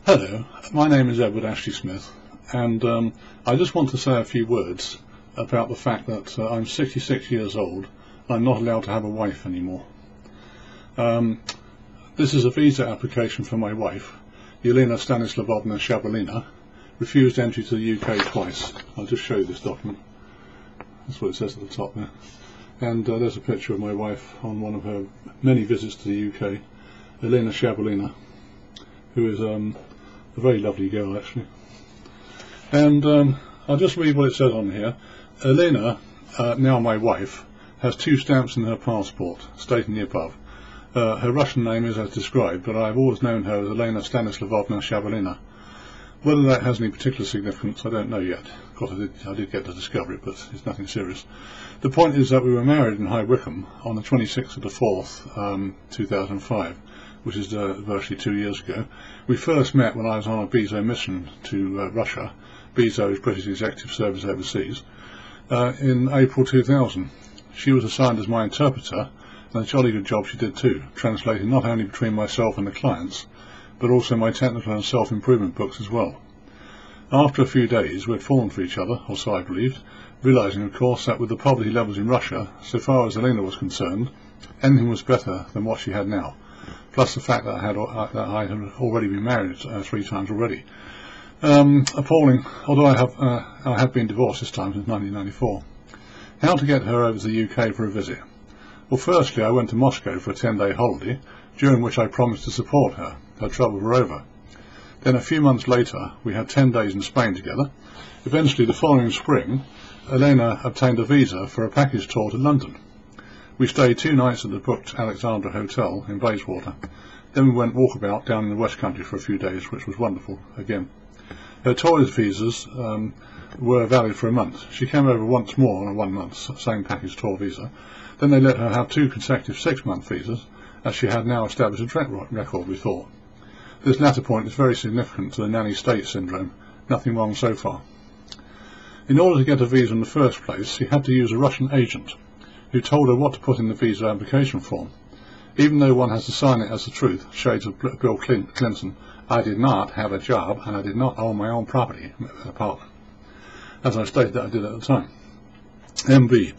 Hello, my name is Edward Ashley Smith, and I just want to say a few words about the fact that I'm 66 years old and I'm not allowed to have a wife anymore. This is a visa application for my wife, Yelena Stanislavovna Shabalina, refused entry to the UK twice. I'll just show you this document. That's what it says at the top there. And there's a picture of my wife on one of her many visits to the UK, Yelena Shabalina, who is a very lovely girl actually. And I'll just read what it says on here. Elena, now my wife, has 2 stamps in her passport stating the above. Her Russian name is as described, but I've always known her as Elena Stanislavovna Shabalina. Whether that has any particular significance I don't know yet. Of course I did get to discover it, but it's nothing serious. The point is that we were married in High Wycombe on the 26th of the 4th, 2005. Which is virtually 2 years ago. We first met when I was on a BISO mission to Russia. BISO is British Executive Service Overseas, in April 2000. She was assigned as my interpreter, and a jolly good job she did too, translating not only between myself and the clients, but also my technical and self-improvement books as well. After a few days we had fallen for each other, or so I believed, realising of course that with the poverty levels in Russia, so far as Elena was concerned, anything was better than what she had now. Plus the fact that I had already been married 3 times already. Appalling, although I have been divorced this time since 1994. How to get her over to the UK for a visit? Well, firstly I went to Moscow for a 10-day holiday, during which I promised to support her. Her troubles were over. Then a few months later we had 10 days in Spain together. Eventually the following spring, Elena obtained a visa for a package tour to London. We stayed 2 nights at the booked Alexandra Hotel in Bayswater. Then we went walkabout down in the West Country for a few days, which was wonderful again. Her tourist visas were valid for a month. She came over once more on a 1 month, same package tour visa. Then they let her have 2 consecutive 6-month visas, as she had now established a track record, we thought. This latter point is very significant to the nanny state syndrome. Nothing wrong so far. In order to get a visa in the first place, she had to use a Russian agent, who told her what to put in the visa application form. Even though one has to sign it as the truth, shades of Bill Clinton, I did not have a job and I did not own my own property, apartment, as I stated that I did at the time. MB.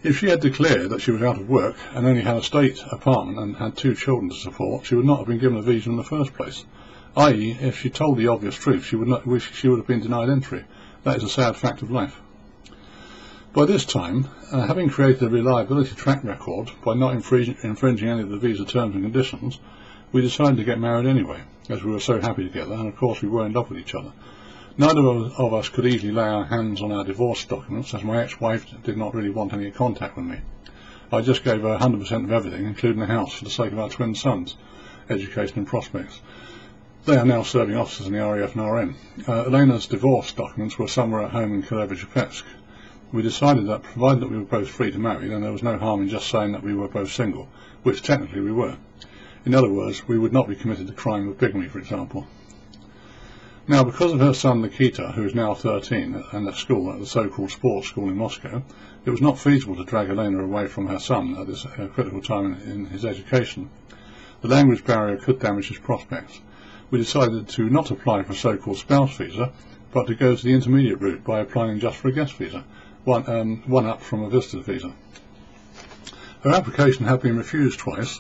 If she had declared that she was out of work and only had a state apartment and had 2 children to support, she would not have been given a visa in the first place. I.e., if she told the obvious truth, she would have been denied entry. That is a sad fact of life. By this time, having created a reliability track record by not infringing any of the visa terms and conditions, we decided to get married anyway, as we were so happy together, and of course we were in love with each other. Neither of us could easily lay our hands on our divorce documents, as my ex-wife did not really want any contact with me. I just gave her 100% of everything, including the house, for the sake of our twin sons' education and prospects. They are now serving officers in the RAF and RM. Elena's divorce documents were somewhere at home in Kirevich-Chepetsk. We decided that, provided that we were both free to marry, then there was no harm in just saying that we were both single, which technically we were. In other words, we would not be committed to crime of bigamy, for example. Now, because of her son Nikita, who is now 13 and at school at the so-called sports school in Moscow, it was not feasible to drag Elena away from her son at this critical time in his education. The language barrier could damage his prospects. We decided to not apply for a so-called spouse visa, but to go to the intermediate route by applying just for a guest visa. One up from a visitor's visa. Her application had been refused twice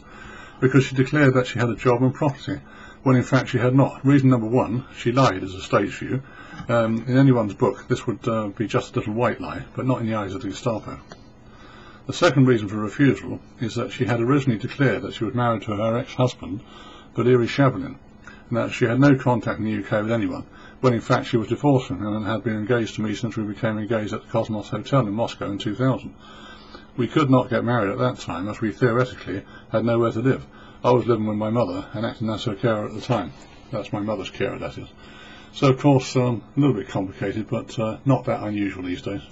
because she declared that she had a job and property, when in fact she had not. Reason number 1, she lied as a stage view. In anyone's book this would be just a little white lie, but not in the eyes of the Gestapo. The second reason for refusal is that she had originally declared that she was married to her ex-husband, Valery Shabalin, and that she had no contact in the UK with anyone, when in fact she was divorced from him and had been engaged to me since we became engaged at the Cosmos Hotel in Moscow in 2000. We could not get married at that time, as we theoretically had nowhere to live. I was living with my mother and acting as her carer at the time. That's my mother's carer, that is. So of course a little bit complicated, but not that unusual these days.